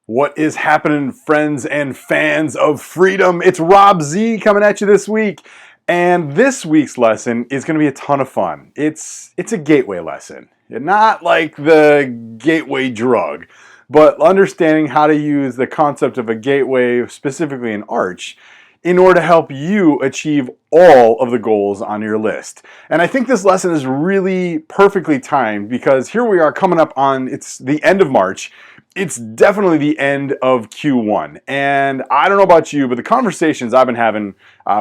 What is happening, friends and fans of freedom? It's Rob Z coming at you this week. And this week's lesson is going to be a ton of fun. It's a gateway lesson. Not like the gateway drug, but understanding how to use the concept of a gateway, specifically an arch, in order to help you achieve all of the goals on your list. And I think this lesson is really perfectly timed because here we are coming up on, it's the end of March. It's definitely the end of Q1. And I don't know about you, but the conversations I've been having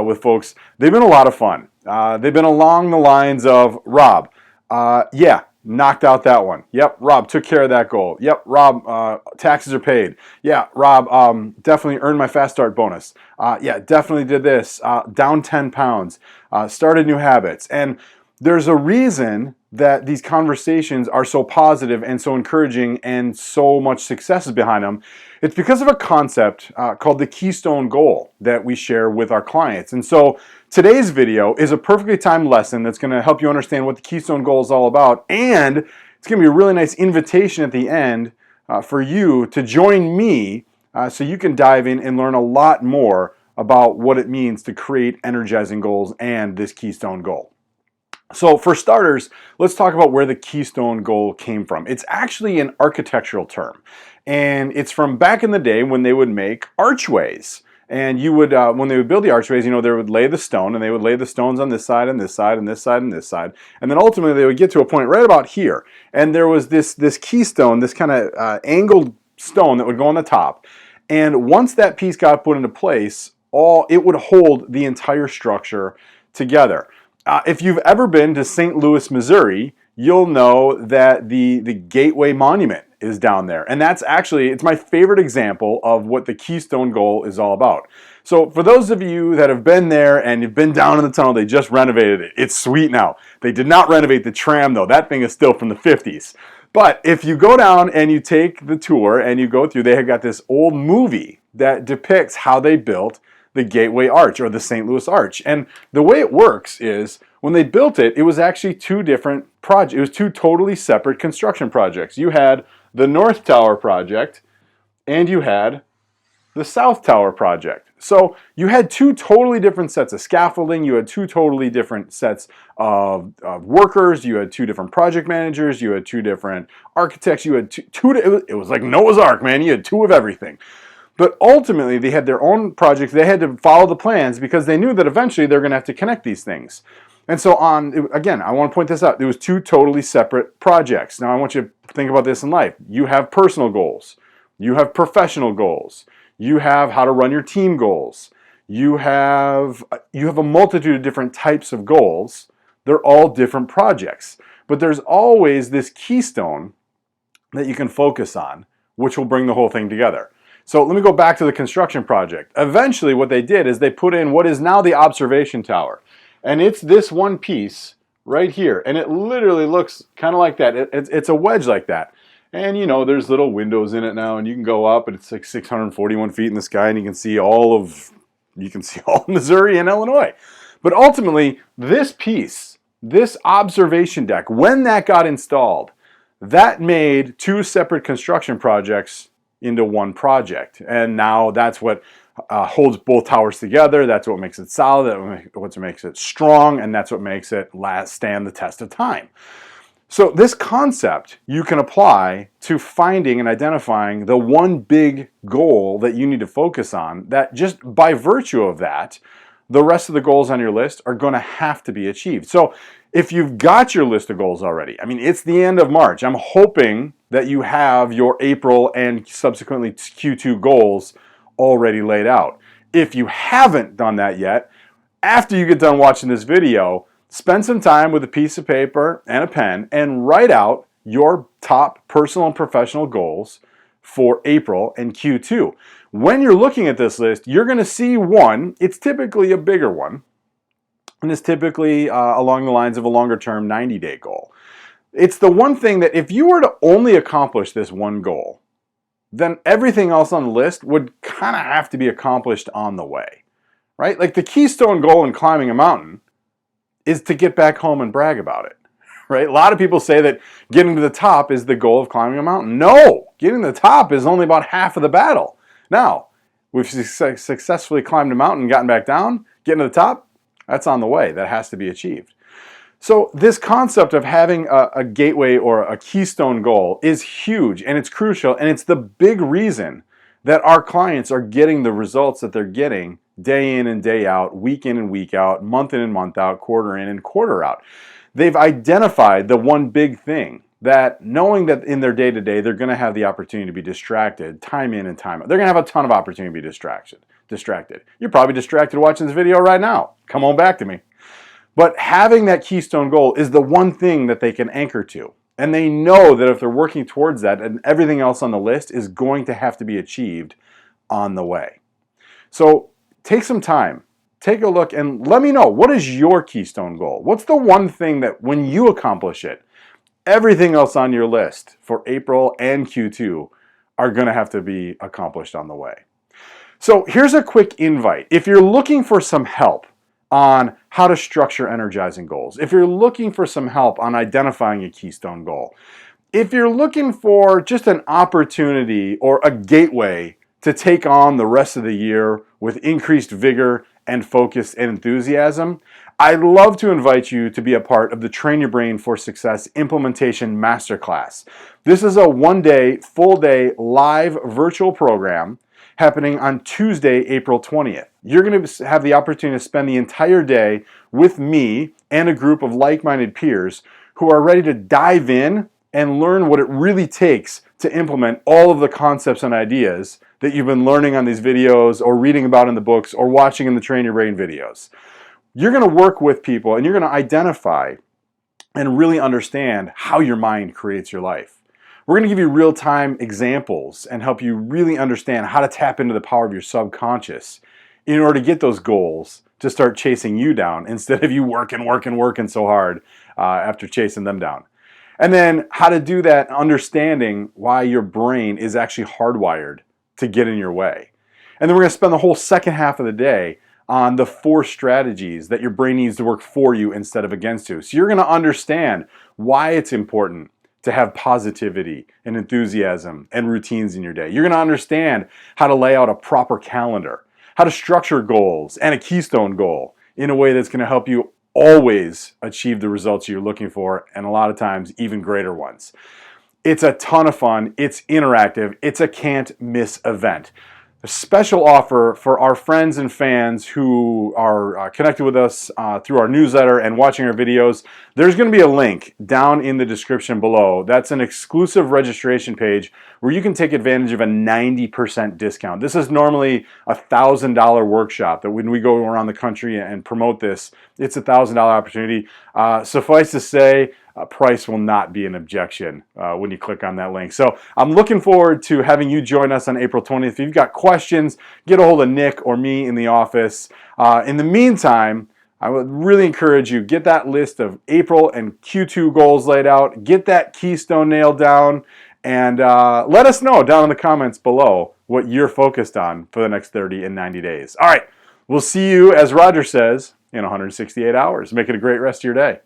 with folks, they've been a lot of fun. They've been along the lines of, Rob, yeah, knocked out that one. Yep, Rob took care of that goal. Yep, Rob, taxes are paid. Yeah, Rob, definitely earned my fast start bonus. Yeah, definitely did this. Down 10 pounds. Started new habits. And there's a reason that these conversations are so positive and so encouraging and so much success is behind them. It's because of a concept called the Keystone Goal that we share with our clients. And so today's video is a perfectly timed lesson that's going to help you understand what the Keystone Goal is all about. And it's going to be a really nice invitation at the end for you to join me so you can dive in and learn a lot more about what it means to create energizing goals and this Keystone Goal. So for starters, let's talk about where the Keystone Goal came from. It's actually an architectural term, and it's from back in the day when they would make archways. And you would, when they would build the archways, you know, they would lay the stone, and they would lay the stones on this side, and this side, and this side, and this side. And then ultimately they would get to a point right about here. And there was this keystone, this kind of angled stone that would go on the top. And once that piece got put into place, it would hold the entire structure together. If you've ever been to St. Louis, Missouri, you'll know that the Gateway Monument is down there. And that's actually, it's my favorite example of what the Keystone Goal is all about. So for those of you that have been there and you've been down in the tunnel, they just renovated it. It's sweet now. They did not renovate the tram though. That thing is still from the 50s. But if you go down and you take the tour and you go through, they have got this old movie that depicts how they built the Gateway Arch or the St. Louis Arch. And the way it works is when they built it, it was actually two different projects. It was two totally separate construction projects. You had the North Tower project and you had the South Tower project. So you had two totally different sets of scaffolding. You had two totally different sets of workers. You had two different project managers. You had two different architects. You had it was like Noah's Ark, man. You had two of everything. But ultimately, they had their own projects. They had to follow the plans because they knew that eventually they're going to have to connect these things. And so again, I want to point this out. There was two totally separate projects. Now, I want you to think about this in life. You have personal goals. You have professional goals. You have how to run your team goals. You have a multitude of different types of goals. They're all different projects. But there's always this keystone that you can focus on, which will bring the whole thing together. So let me go back to the construction project. Eventually what they did is they put in what is now the observation tower. And it's this one piece right here. And it literally looks kind of like that. It's a wedge like that. And you know, there's little windows in it now and you can go up and it's like 641 feet in the sky and you can see all of Missouri and Illinois. But ultimately, this piece, this observation deck, when that got installed, that made two separate construction projects into one project. And now that's what holds both towers together. That's what makes it solid. That's what makes it strong. And that's what makes it stand the test of time. So this concept you can apply to finding and identifying the one big goal that you need to focus on, that just by virtue of that, the rest of the goals on your list are going to have to be achieved. So if you've got your list of goals already, I mean, it's the end of March. I'm hoping that you have your April and subsequently Q2 goals already laid out. If you haven't done that yet, after you get done watching this video, spend some time with a piece of paper and a pen and write out your top personal and professional goals for April and Q2. When you're looking at this list, you're going to see one. It's typically a bigger one, and it's typically along the lines of a longer term 90-day goal. It's the one thing that if you were to only accomplish this one goal, then everything else on the list would kind of have to be accomplished on the way, right? Like the Keystone Goal in climbing a mountain is to get back home and brag about it, right? A lot of people say that getting to the top is the goal of climbing a mountain. No, Getting to the top is only about half of the battle. Now, we've successfully climbed a mountain and gotten back down. Getting to the top, that's on the way. That has to be achieved. So this concept of having a gateway or a keystone goal is huge, and it's crucial, and it's the big reason that our clients are getting the results that they're getting day in and day out, week in and week out, month in and month out, quarter in and quarter out. They've identified the one big thing, that knowing that in their day-to-day they're going to have the opportunity to be distracted time in and time out. They're going to have a ton of opportunity to be distracted. You're probably distracted watching this video right now. Come on back to me. But having that keystone goal is the one thing that they can anchor to. And they know that if they're working towards that, and everything else on the list is going to have to be achieved on the way. So take some time, take a look, and let me know, what is your keystone goal? What's the one thing that when you accomplish it, everything else on your list for April and Q2 are going to have to be accomplished on the way? So here's a quick invite. If you're looking for some help on how to structure energizing goals, if you're looking for some help on identifying a keystone goal, if you're looking for just an opportunity or a gateway to take on the rest of the year with increased vigor and focus and enthusiasm, I'd love to invite you to be a part of the Train Your Brain for Success Implementation Masterclass. This is a one-day, full-day, live virtual program happening on Tuesday, April 20th. You're going to have the opportunity to spend the entire day with me and a group of like-minded peers who are ready to dive in and learn what it really takes to implement all of the concepts and ideas that you've been learning on these videos or reading about in the books or watching in the Train Your Brain videos. You're going to work with people and you're going to identify and really understand how your mind creates your life. We're going to give you real-time examples and help you really understand how to tap into the power of your subconscious in order to get those goals to start chasing you down instead of you working so hard after chasing them down. And then how to do that, understanding why your brain is actually hardwired to get in your way. And then we're going to spend the whole second half of the day on the 4 strategies that your brain needs to work for you instead of against you. So you're going to understand why it's important to have positivity and enthusiasm and routines in your day. You're going to understand how to lay out a proper calendar, how to structure goals and a keystone goal in a way that's going to help you always achieve the results you're looking for, and a lot of times even greater ones. It's a ton of fun. It's interactive. It's a can't miss event. A special offer for our friends and fans who are connected with us through our newsletter and watching our videos. There's going to be a link down in the description below. That's an exclusive registration page where you can take advantage of a 90% discount. This is normally a $1,000 workshop that when we go around the country and promote this, it's a $1,000 opportunity. Suffice to say, price will not be an objection when you click on that link. So I'm looking forward to having you join us on April 20th. If you've got questions, get a hold of Nick or me in the office. In the meantime, I would really encourage you, get that list of April and Q2 goals laid out, get that keystone nailed down, and let us know down in the comments below what you're focused on for the next 30 and 90 days. All right, we'll see you, as Roger says, in 168 hours. Make it a great rest of your day.